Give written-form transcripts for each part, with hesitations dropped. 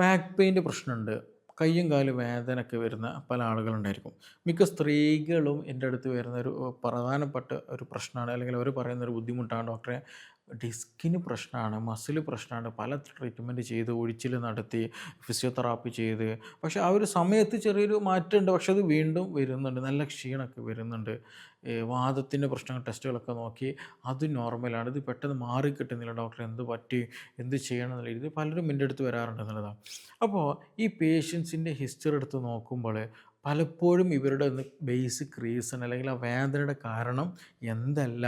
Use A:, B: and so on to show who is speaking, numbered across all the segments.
A: Back പെയിൻ്റെ പ്രശ്നമുണ്ട്. കയ്യും കാലും വേദനയൊക്കെ വരുന്ന പല ആളുകളുണ്ടായിരിക്കും. മിക്ക സ്ത്രീകളും എൻ്റെ അടുത്ത് വരുന്ന ഒരു പ്രധാനപ്പെട്ട ഒരു പ്രശ്നമാണ്, അല്ലെങ്കിൽ അവർ പറയുന്ന ഒരു ബുദ്ധിമുട്ടാണ്, ഡോക്ടറെ ഡിസ്കിന് പ്രശ്നമാണ്, മസിൽ പ്രശ്നമാണ്, പല ട്രീറ്റ്മെൻറ്റ് ചെയ്ത് ഒഴിച്ചിൽ നടത്തി ഫിസിയോതെറാപ്പി ചെയ്ത്, പക്ഷേ ആ ഒരു സമയത്ത് ചെറിയൊരു മാറ്റമുണ്ട്, പക്ഷെ അത് വീണ്ടും വരുന്നുണ്ട്, നല്ല ക്ഷീണമൊക്കെ വരുന്നുണ്ട്. വാതത്തിൻ്റെ പ്രശ്നങ്ങൾ ടെസ്റ്റുകളൊക്കെ നോക്കി അത് നോർമലാണ്, ഇത് പെട്ടെന്ന് മാറിക്കിട്ടുന്നില്ല ഡോക്ടറെ, എന്ത് പറ്റി, എന്ത് ചെയ്യണം എന്നുള്ള രീതിയിൽ പലരും എൻ്റെ അടുത്ത് വരാറുണ്ട് എന്നുള്ളതാണ്. അപ്പോൾ ഈ പേഷ്യൻസിൻ്റെ ഹിസ്റ്ററി എടുത്ത് നോക്കുമ്പോൾ പലപ്പോഴും ഇവരുടെ ഒന്ന് ബേസിക് റീസൺ, അല്ലെങ്കിൽ ആ വേദനയുടെ കാരണം എന്തല്ല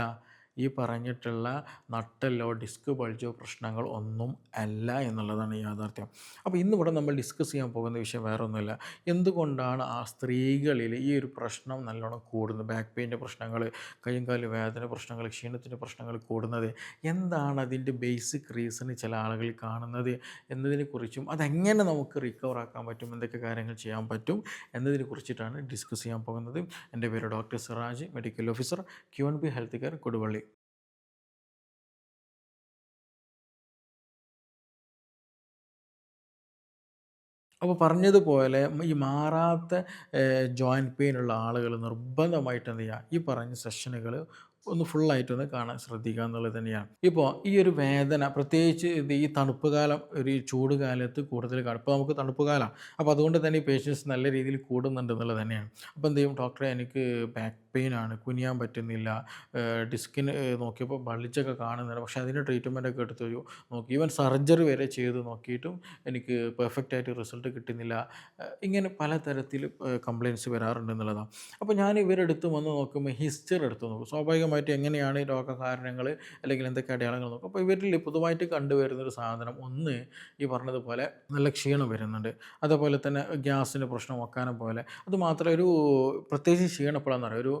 A: ഈ പറഞ്ഞിട്ടുള്ള നട്ടെല്ലോ ഡിസ്ക് ബൾജോ പ്രശ്നങ്ങൾ ഒന്നും അല്ല എന്നുള്ളതാണ് യാഥാർത്ഥ്യം. അപ്പോൾ ഇന്നിവിടെ നമ്മൾ ഡിസ്കസ് ചെയ്യാൻ പോകുന്ന വിഷയം വേറെ ഒന്നുമില്ല, എന്തുകൊണ്ടാണ് ആ സ്ത്രീകളിൽ ഈ ഒരു പ്രശ്നം നല്ലോണം കൂടുന്നത്, ബാക്ക് പെയിൻ്റെ പ്രശ്നങ്ങൾ, കൈയും കാലും വേദന പ്രശ്നങ്ങൾ, ക്ഷീണത്തിൻ്റെ പ്രശ്നങ്ങൾ കൂടുന്നത്, എന്താണ് അതിൻ്റെ ബേസിക് റീസൺ ചില ആളുകളിൽ കാണുന്നത് എന്നതിനെക്കുറിച്ചും അതെങ്ങനെ നമുക്ക് റിക്കവർ ആക്കാൻ പറ്റും, എന്തൊക്കെ കാര്യങ്ങൾ ചെയ്യാൻ പറ്റും എന്നതിനെ കുറിച്ചിട്ടാണ് ഡിസ്കസ് ചെയ്യാൻ പോകുന്നത്. എൻ്റെ പേര് doctor Siraj, medical officer, QNB health care, Koduvally. അപ്പോൾ പറഞ്ഞതുപോലെ ഈ മാറാത്ത ജോയിൻറ്റ് പെയിൻ ഉള്ള ആളുകൾ നിർബന്ധമായിട്ട് എന്ത് ചെയ്യുക, ഈ പറഞ്ഞ സെഷനുകൾ ഒന്ന് ഫുള്ളായിട്ടൊന്ന് കാണാൻ ശ്രദ്ധിക്കുക എന്നുള്ളത് തന്നെയാണ്. ഇപ്പോൾ ഈ ഒരു വേദന പ്രത്യേകിച്ച് ഇത് ഈ തണുപ്പ് കാലം, ഒരു ചൂട് കാലത്ത് കൂടുതൽ കാണും. ഇപ്പോൾ നമുക്ക് തണുപ്പ് കാലമാണ്, അപ്പോൾ അതുകൊണ്ട് തന്നെ ഈ പേഷ്യൻസ് നല്ല രീതിയിൽ കൂടുന്നുണ്ട് എന്നുള്ളത് തന്നെയാണ്. അപ്പോൾ എന്ത് ചെയ്യും, ഡോക്ടറെ എനിക്ക് ബാക്ക് പെയിൻ ആണ്, കുനിയാൻ പറ്റുന്നില്ല, ഡിസ്കിന് നോക്കിയപ്പോൾ ബൾജൊക്കെ കാണുന്നുണ്ട്, പക്ഷേ അതിൻ്റെ ട്രീറ്റ്മെൻറ്റൊക്കെ എടുത്തു നോക്കി, ഈവൻ സർജറി വരെ ചെയ്ത് നോക്കിയിട്ടും എനിക്ക് പെർഫെക്റ്റ് ആയിട്ട് റിസൾട്ട് കിട്ടുന്നില്ല. ഇങ്ങനെ പലതരത്തിൽ കംപ്ലയിൻറ്റ്സ് വരാറുണ്ട് എന്നുള്ളതാണ്. അപ്പോൾ ഞാൻ ഇവരുടെ അടുത്ത് വന്ന് നോക്കുമ്പോൾ ഹിസ്റ്ററി എടുത്ത് നോക്കും, സ്വാഭാവികമായിട്ട് എങ്ങനെയാണ് ഈ രോഗകാരണങ്ങൾ അല്ലെങ്കിൽ എന്തൊക്കെ അടയാളങ്ങൾ നോക്കും. അപ്പോൾ ഇവരിൽ പൊതുവായിട്ട് കണ്ടുവരുന്നൊരു സാധനം, ഒന്ന് ഈ പറഞ്ഞതുപോലെ നല്ല ക്ഷീണം വരുന്നുണ്ട്, അതേപോലെ തന്നെ ഗ്യാസിൻ്റെ പ്രശ്നം, ഒക്കാനം പോലെ. അതുമാത്രമല്ല, ഒരു പ്രത്യേകിച്ച് ക്ഷീണം എപ്പോഴാണെന്ന് പറയാം, ഒരു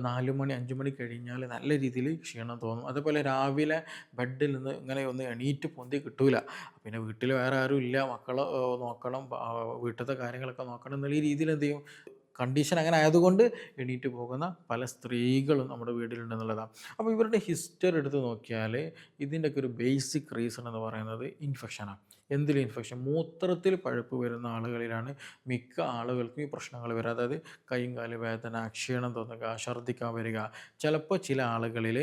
A: 4 മണി 5 മണി കഴിഞ്ഞാൽ നല്ല രീതിയിൽ ക്ഷീണം തോന്നും. അതേപോലെ രാവിലെ ബെഡിൽ നിന്ന് ഇങ്ങനെ ഒന്ന് എണീറ്റ് പൊന്തി കിട്ടൂല, പിന്നെ വീട്ടിൽ വേറെ ആരും ഇല്ല, മക്കളെ നോക്കണം, വീട്ടിലത്തെ കാര്യങ്ങളൊക്കെ നോക്കണം എന്നുള്ള ഈ രീതിയിൽ എന്ത് ചെയ്യും, കണ്ടീഷൻ അങ്ങനെ ആയതുകൊണ്ട് എണീറ്റ് പോകുന്ന പല സ്ത്രീകളും നമ്മുടെ വീട്ടിലുണ്ടെന്നുള്ളതാണ്. അപ്പോൾ ഇവരുടെ ഹിസ്റ്ററി എടുത്ത് നോക്കിയാൽ ഇതിൻ്റെയൊക്കെ ഒരു ബേസിക് റീസൺ എന്ന് പറയുന്നത് ഇൻഫെക്ഷനാണ്. എന്തിൽ ഇൻഫെക്ഷൻ, മൂത്രത്തിൽ പഴുപ്പ് വരുന്ന ആളുകളിലാണ് മിക്ക ആളുകൾക്കും ഈ പ്രശ്നങ്ങൾ വരിക. അതായത് കൈയും കാല് വേദന, ക്ഷീണം തോന്നുക, ഛർദ്ദിക്കാൻ വരിക, ചിലപ്പോൾ ചില ആളുകളിൽ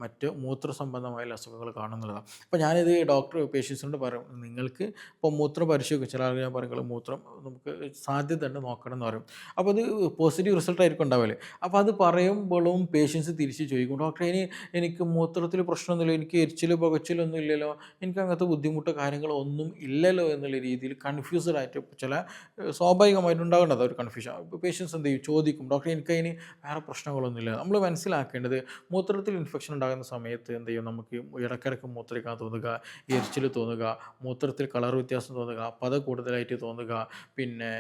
A: മറ്റ് മൂത്ര സംബന്ധമായ അസുഖങ്ങൾ കാണുന്നതാണ്. അപ്പോൾ ഞാനിത് ഡോക്ടർ പേഷ്യൻസിനോട് പറയും, നിങ്ങൾക്ക് ഇപ്പോൾ മൂത്രം പരിശോധിക്കും, ചില ആളുകൾ ഞാൻ പറയും മൂത്രം നമുക്ക് സാധ്യത ഉണ്ട് നോക്കണം എന്ന് പറയും. അപ്പോൾ അത് പോസിറ്റീവ് റിസൾട്ട് ആയിരിക്കും ഉണ്ടാവില്ലേ. അപ്പോൾ അത് പറയുമ്പോഴും പേഷ്യൻസ് തിരിച്ച് ചോദിക്കും, ഡോക്ടറെ എനിക്ക് മൂത്രത്തിൽ പ്രശ്നമൊന്നുമില്ല, എനിക്ക് എരിച്ചിലോ പുകച്ചിലൊന്നും ഇല്ലല്ലോ, എനിക്ക് അങ്ങനത്തെ ബുദ്ധിമുട്ടോ കാര്യങ്ങളോ ഒന്നും ഇല്ലല്ലോ എന്നുള്ള രീതിയിൽ കൺഫ്യൂസ്ഡ് ആയിട്ട് ചില സ്വാഭാവികമായിട്ട് ഉണ്ടാകേണ്ടത് ഒരു കൺഫ്യൂഷൻ. ഇപ്പോൾ പേഷ്യൻസ് എന്ത് ചെയ്യും, ചോദിക്കും, ഡോക്ടറെ എനിക്കതിന് വേറെ പ്രശ്നങ്ങളൊന്നുമില്ല. നമ്മൾ മനസ്സിലാക്കേണ്ടത്, മൂത്രത്തിൽ ഇൻഫെക്ഷൻ ഉണ്ടാകുന്ന സമയത്ത് എന്ത് ചെയ്യും, നമുക്ക് ഇടയ്ക്കിടയ്ക്ക് മൂത്രിക്കാൻ തോന്നുക, എരിച്ചിൽ തോന്നുക, മൂത്രത്തിൽ കളർ വ്യത്യാസം തോന്നുക, പത കൂടുതലായിട്ട് തോന്നുക, പിന്നെ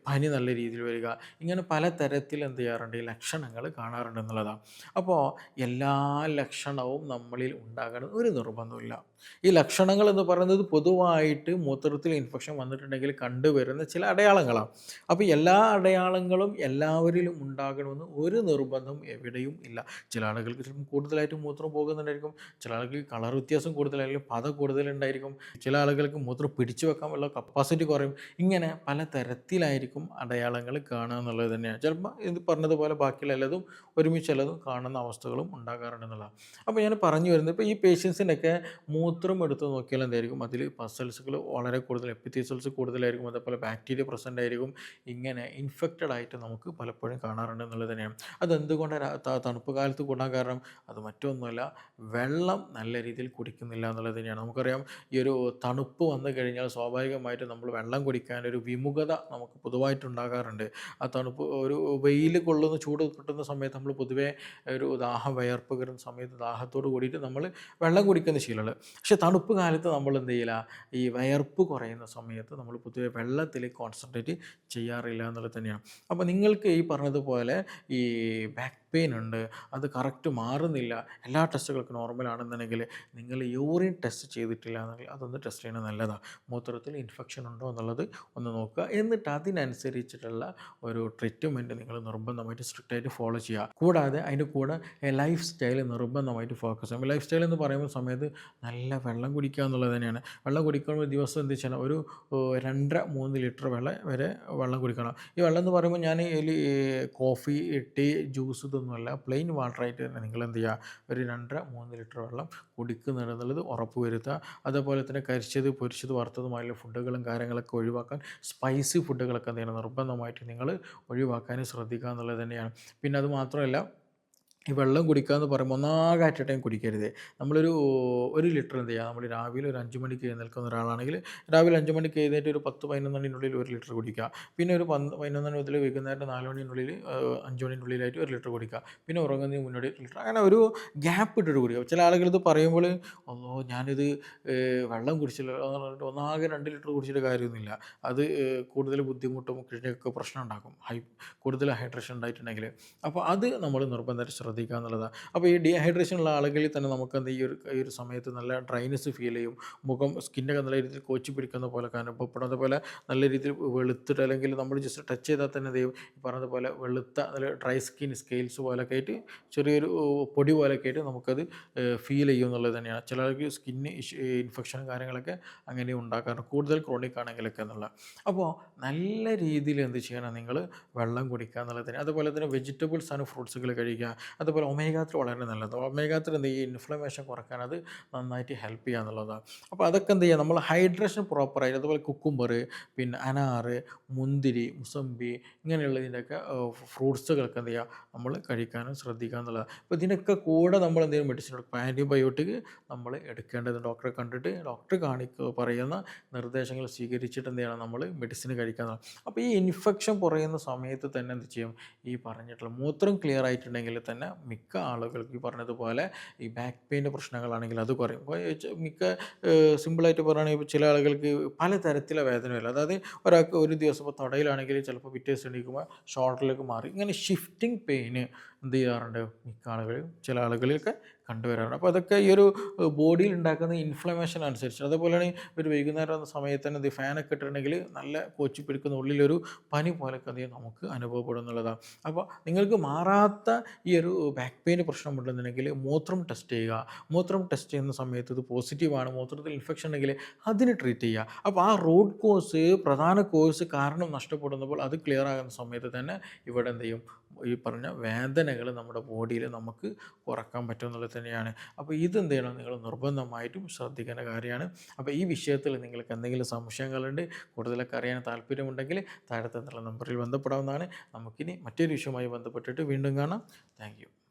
A: പനി നല്ല രീതിയിൽ വരിക, ഇങ്ങനെ പലതരത്തിൽ എന്ത് ചെയ്യാറുണ്ട്, ഈ ലക്ഷണങ്ങൾ കാണാറുണ്ട് എന്നുള്ളതാണ്. അപ്പോൾ എല്ലാ ലക്ഷണവും നമ്മളിൽ ഉണ്ടാകണം ഒരു നിർബന്ധമില്ല. ഈ ലക്ഷണങ്ങൾ എന്ന് പറയുന്നത് പൊതുവായിട്ട് മൂത്രത്തിൽ ഇൻഫെക്ഷൻ വന്നിട്ടുണ്ടെങ്കിൽ കണ്ടുവരുന്ന ചില അടയാളങ്ങളാണ്. അപ്പോൾ എല്ലാ അടയാളങ്ങളും എല്ലാവരിലും ഉണ്ടാകണമെന്ന് ഒരു നിർബന്ധം എവിടെയും ഇല്ല. ചില ആളുകൾക്ക് ചിലപ്പോൾ കൂടുതലായിട്ട് മൂത്രം പോകുന്നുണ്ടായിരിക്കും, ചില ആളുകൾക്ക് കളർ വ്യത്യാസം കൂടുതലായിരിക്കും, പത കൂടുതലുണ്ടായിരിക്കും, ചില ആളുകൾക്ക് മൂത്രം പിടിച്ചു വെക്കാനുള്ള കപ്പാസിറ്റി കുറയും. ഇങ്ങനെ പലതരത്തിലായിരിക്കും അടയാളങ്ങൾ കാണുക എന്നുള്ളത് തന്നെയാണ്. ചിലപ്പോൾ ഇത് പറഞ്ഞതുപോലെ ബാക്കിയുള്ള എല്ലാതും ഒരുമിച്ചുള്ളതും കാണുന്ന അവസ്ഥകളും ഉണ്ടാകാറുണ്ടെന്നുള്ളതാണ്. അപ്പോൾ ഞാൻ പറഞ്ഞു വരുന്നത്, ഇപ്പോൾ ഈ പേഷ്യൻസിൻ്റെയൊക്കെ മൂത്രം എടുത്ത് നോക്കിയാൽ എന്തായിരിക്കും, അതിൽ പസൽസുകൾ വളരെ കൂടുതൽ, എപ്പിത്തീസിയൽസ് കൂടുതലായിരിക്കും, അതേപോലെ ബാക്ടീരിയ പ്രസൻ്റ് ആയിരിക്കും. ഇങ്ങനെ ഇൻഫെക്റ്റഡ് ആയിട്ട് നമുക്ക് പലപ്പോഴും കാണാറുണ്ട് എന്നുള്ളത് തന്നെയാണ്. അതെന്തുകൊണ്ടാണ് തണുപ്പ് കാലത്ത് കൂടാൻ കാരണം, അത് മറ്റൊന്നുമല്ല, വെള്ളം നല്ല രീതിയിൽ കുടിക്കുന്നില്ല എന്നുള്ളത് തന്നെയാണ്. നമുക്കറിയാം, ഈ ഒരു തണുപ്പ് വന്നു കഴിഞ്ഞാൽ സ്വാഭാവികമായിട്ടും നമ്മൾ വെള്ളം കുടിക്കാൻ ഒരു വിമുഖത നമുക്ക് പൊതുവായിട്ടുണ്ടാകാറുണ്ട്. ആ തണുപ്പ്, ഒരു വെയിൽ കൊള്ളുന്ന, ചൂട് കിട്ടുന്ന സമയത്ത് നമ്മൾ പൊതുവേ ഒരു ദാഹം, വയർപ്പ് കയറുന്ന സമയത്ത് ദാഹത്തോട് കൂടിയിട്ട് നമ്മൾ വെള്ളം കുടിക്കുന്ന ശീലമുള്ളത്. പക്ഷേ തണുപ്പ് കാലത്ത് നമ്മൾ എന്ത് ചെയ്യില്ല, ഈ വയർപ്പ് കുറയുന്ന സമയത്ത് നമ്മൾ പൊതുവെ വെള്ളത്തിൽ കോൺസെൻട്രേറ്റ് ചെയ്യാറില്ല എന്നുള്ളത് തന്നെയാണ്. അപ്പോൾ നിങ്ങൾക്ക് ഈ പറഞ്ഞതുപോലെ ഈ ബാക്ക് പെയിൻ ഉണ്ട്, അത് കറക്റ്റ് മാറുന്നില്ല, എല്ലാ ടെസ്റ്റുകൾക്കും നോർമലാണെന്നുണ്ടെങ്കിൽ നിങ്ങൾ യൂറിൻ ടെസ്റ്റ് ചെയ്തിട്ടില്ല എന്നെങ്കിൽ അതൊന്ന് ടെസ്റ്റ് ചെയ്യണത് നല്ലതാണ്. മൂത്രത്തിൽ ഇൻഫെക്ഷൻ ഉണ്ടോ എന്നുള്ളത് ഒന്ന് നോക്കുക. എന്നിട്ട് അതിനനുസരിച്ചിട്ടുള്ള ഒരു ട്രീറ്റ്മെൻറ്റ് നിങ്ങൾ നിർബന്ധമായിട്ട് സ്ട്രിക്റ്റായിട്ട് ഫോളോ ചെയ്യുക. കൂടാതെ അതിൻ്റെ കൂടെ ലൈഫ് സ്റ്റൈൽ നിർബന്ധമായിട്ട് ഫോക്കസ് ചെയ്യണം. ലൈഫ് സ്റ്റൈൽ എന്ന് പറയുന്ന സമയത്ത് നല്ല വെള്ളം കുടിക്കുക എന്നുള്ളത് തന്നെയാണ്. വെള്ളം കുടിക്കുമ്പോൾ ദിവസം എന്ത് വെച്ചാൽ ഒരു 2.5-3 ലിറ്റർ വെള്ളം കുടിക്കണം. ഈ വെള്ളം എന്ന് പറയുമ്പോൾ ഞാൻ ഇതിൽ കോഫി, ടീ, ജ്യൂസ് ഇതൊന്നുമല്ല, പ്ലെയിൻ വാട്ടറായിട്ട് തന്നെ നിങ്ങൾ എന്ത് ചെയ്യുക, ഒരു 2.5-3 ലിറ്റർ വെള്ളം കുടിക്കുന്നുണ്ട് എന്നുള്ളത് ഉറപ്പ് വരുത്തുക. അതുപോലെ തന്നെ കരിച്ചത്, പൊരിച്ചത്, വറുത്തതുമായുള്ള ഫുഡുകളും കാര്യങ്ങളൊക്കെ ഒഴിവാക്കാൻ, സ്പൈസി ഫുഡുകളൊക്കെ എന്ത് ചെയ്യണം, നിർബന്ധമായിട്ട് നിങ്ങൾ ഒഴിവാക്കാൻ ശ്രദ്ധിക്കുക എന്നുള്ളത് തന്നെയാണ്. പിന്നെ അത് മാത്രമല്ല, ഈ വെള്ളം കുടിക്കുക എന്ന് പറയുമ്പോൾ ഒന്നാകെ അറ്റ് എ ടൈം കുടിക്കരുത്. നമ്മളൊരു 1 ലിറ്റർ എന്ത് ചെയ്യുക, നമ്മൾ രാവിലെ ഒരു 5 മണിക്ക് എഴുന്നേൽക്കുന്ന ഒരാളാണെങ്കിൽ രാവിലെ 5 മണിക്ക് എഴുന്നേറ്റ് ഒരു 10-11 മണിനുള്ളിൽ 1 ലിറ്റർ കുടിക്കുക. പിന്നെ ഒരു 11 മണി മുതൽ വൈകുന്നേരം 4 മണിനുള്ളിൽ 5 മണിനുള്ളിലായിട്ട് 1 ലിറ്റർ കുടിക്കുക. പിന്നെ ഉറങ്ങുന്നതിന് മുന്നോടി 1 ലിറ്റർ, അങ്ങനെ ഒരു ഗ്യാപ്പ് ഇട്ടിട്ട് കുടിക്കുക. ചില ആളുകൾ ഇത് പറയുമ്പോൾ ഒന്നോ ഞാനിത് വെള്ളം കുടിച്ചില്ല എന്ന് പറഞ്ഞിട്ട് ഒന്നാകെ 2 ലിറ്റർ കുടിച്ചിട്ട് കാര്യമൊന്നുമില്ല. അത് കൂടുതൽ ബുദ്ധിമുട്ടും കിഡ്നിയൊക്കെ പ്രശ്നം ഉണ്ടാക്കും, കൂടുതൽ ഹൈഡ്രേഷൻ ഉണ്ടായിട്ടുണ്ടെങ്കിൽ. അപ്പോൾ അത് നമ്മൾ നിർബന്ധമായിട്ട് ശ്രദ്ധിക്കുക എന്നുള്ളതാണ്. അപ്പോൾ ഈ ഡീഹൈഡ്രേഷൻ ഉള്ള ആളുകളിൽ തന്നെ നമുക്ക് എന്ത് ഈ ഒരു സമയത്ത് നല്ല ഡ്രൈനെസ് ഫീൽ ചെയ്യും. സ്കിന്നൊക്കെ നല്ല രീതിയിൽ കോച്ചി പിടിക്കുന്ന പോലെ അനുഭവപ്പെടും. അതുപോലെ നല്ല രീതിയിൽ വെളുത്തിട്ട്, അല്ലെങ്കിൽ നമ്മൾ ജസ്റ്റ് ടച്ച് ചെയ്താൽ തന്നെ ചെയ്യും ഈ പറഞ്ഞതുപോലെ വെളുത്ത നല്ല ഡ്രൈ സ്കെയിൽസ് പോലൊക്കെ ആയിട്ട് ചെറിയൊരു പൊടി പോലൊക്കെ ആയിട്ട് നമുക്കത് ഫീൽ ചെയ്യും എന്നുള്ളത് തന്നെയാണ്. ചിലർക്ക് സ്കിന്ന് ഇൻഫെക്ഷനും കാര്യങ്ങളൊക്കെ അങ്ങനെ ഉണ്ടാക്കാറുണ്ട്, കൂടുതൽ ക്രോണിക് ആണെങ്കിലൊക്കെ എന്നുള്ള. അപ്പോൾ നല്ല രീതിയിൽ എന്ത് ചെയ്യണം, നിങ്ങൾ വെള്ളം കുടിക്കുക എന്നുള്ളത് തന്നെ. അതുപോലെ തന്നെ വെജിറ്റബിൾസ് ആണ് ഫ്രൂട്ട്സുകൾ കഴിക്കുക. അതുപോലെ ഒമേഗ 3 വളരെ നല്ലത്. ഒമേഗ 3 എന്ത് ചെയ്യും, ഇൻഫ്ലമേഷൻ കുറയ്ക്കാൻ അത് നന്നായിട്ട് ഹെൽപ്പ് ചെയ്യുക എന്നുള്ളതാണ്. അപ്പോൾ അതൊക്കെ എന്ത് ചെയ്യുക, നമ്മൾ ഹൈഡ്രേഷൻ പ്രോപ്പറായിട്ട്, അതുപോലെ കുക്കുംബർ, പിന്നെ അനാറ്, മുന്തിരി, മുസമ്പി, ഇങ്ങനെയുള്ളതിൻ്റെയൊക്കെ ഫ്രൂട്ട്സുകളൊക്കെ എന്ത് ചെയ്യുക, നമ്മൾ കഴിക്കാനും ശ്രദ്ധിക്കുക എന്നുള്ളതാണ്. അപ്പോൾ ഇതിനൊക്കെ കൂടെ നമ്മൾ എന്തെങ്കിലും മെഡിസിൻ എടുക്കും, ആൻറ്റിബയോട്ടിക് നമ്മൾ എടുക്കേണ്ടത് ഡോക്ടറെ കണ്ടിട്ട് ഡോക്ടർ പറയുന്ന നിർദ്ദേശങ്ങൾ സ്വീകരിച്ചിട്ട് എന്ത് ചെയ്യണം, നമ്മൾ മെഡിസിൻ കഴിക്കാമെന്നാണ്. അപ്പോൾ ഈ ഇൻഫെക്ഷൻ കുറയുന്ന സമയത്ത് തന്നെ എന്ത് ചെയ്യും, ഈ പറഞ്ഞിട്ടുള്ള മൂത്രം ക്ലിയർ ആയിട്ടുണ്ടെങ്കിൽ തന്നെ മിക്ക ആളുകൾക്ക് ഈ പറഞ്ഞതുപോലെ ഈ ബാക്ക് പെയിൻ്റെ പ്രശ്നങ്ങളാണെങ്കിൽ അത് കുറയും. അപ്പോൾ മിക്ക സിമ്പിളായിട്ട് പറയുകയാണെങ്കിൽ ഇപ്പോൾ ചില ആളുകൾക്ക് പലതരത്തിലെ വേദന വരില്ല. അതായത് ഒരാൾക്ക് ഒരു ദിവസം ഇപ്പോൾ തുടയിലാണെങ്കിൽ ചിലപ്പോൾ പിറ്റേ ദിവസം എണീക്കുമ്പോൾ ഷോൾഡറിലേക്ക് മാറി, ഇങ്ങനെ ഷിഫ്റ്റിംഗ് പെയിന് എന്ത് ചെയ്യാറുണ്ട്, മിക്ക ആളുകളും ചില ആളുകളിലൊക്കെ കണ്ടുവരാറുണ്ട്. അപ്പോൾ അതൊക്കെ ഈ ഒരു ബോഡിയിൽ ഉണ്ടാക്കുന്ന ഇൻഫ്ലമേഷൻ അനുസരിച്ച്. അതേപോലെയാണ് ഒരു വൈകുന്നേരം എന്ന സമയത്ത് തന്നെ ഇത് ഫാനൊക്കെ ഇട്ടിട്ടുണ്ടെങ്കിൽ നല്ല കോച്ചി പിടിക്കുന്ന ഉള്ളിലൊരു പനി പോലൊക്കെ എന്ത് ചെയ്യും നമുക്ക് അനുഭവപ്പെടും എന്നുള്ളതാണ്. അപ്പോൾ നിങ്ങൾക്ക് മാറാത്ത ഈ ഒരു ബാക്ക് പെയിൻ പ്രശ്നമുണ്ടെന്നുണ്ടെങ്കിൽ മൂത്രം ടെസ്റ്റ് ചെയ്യുക. മൂത്രം ടെസ്റ്റ് ചെയ്യുന്ന സമയത്ത് ഇത് പോസിറ്റീവാണ്, മൂത്രത്തിൽ ഇൻഫെക്ഷൻ ഉണ്ടെങ്കിൽ അതിന് ട്രീറ്റ് ചെയ്യുക. അപ്പോൾ ആ റൂട്ട് കോസ്, പ്രധാന കോഴ്സ് കാരണം നഷ്ടപ്പെടുമ്പോൾ അത് ക്ലിയർ ആകുന്ന സമയത്ത് തന്നെ ഇവിടെ എന്ത് ചെയ്യും, ഈ പറഞ്ഞ വേദനകൾ നമ്മുടെ ബോഡിയിൽ നമുക്ക് കുറക്കാൻ പറ്റും എന്നുള്ളത് തന്നെയാണ്. അപ്പോൾ ഇതെന്ത് ചെയ്യണം, നിങ്ങൾ നിർബന്ധമായിട്ടും ശ്രദ്ധിക്കേണ്ട കാര്യമാണ്. അപ്പോൾ ഈ വിഷയത്തിൽ നിങ്ങൾക്ക് എന്തെങ്കിലും സംശയങ്ങളുണ്ട്, കൂടുതലൊക്കെ അറിയാൻ താല്പര്യമുണ്ടെങ്കിൽ താഴത്തെ നമ്പറിൽ ബന്ധപ്പെടാവുന്നതാണ്. നമുക്കിനി മറ്റൊരു വിഷയവുമായി ബന്ധപ്പെട്ടിട്ട് വീണ്ടും കാണാം. Thank you.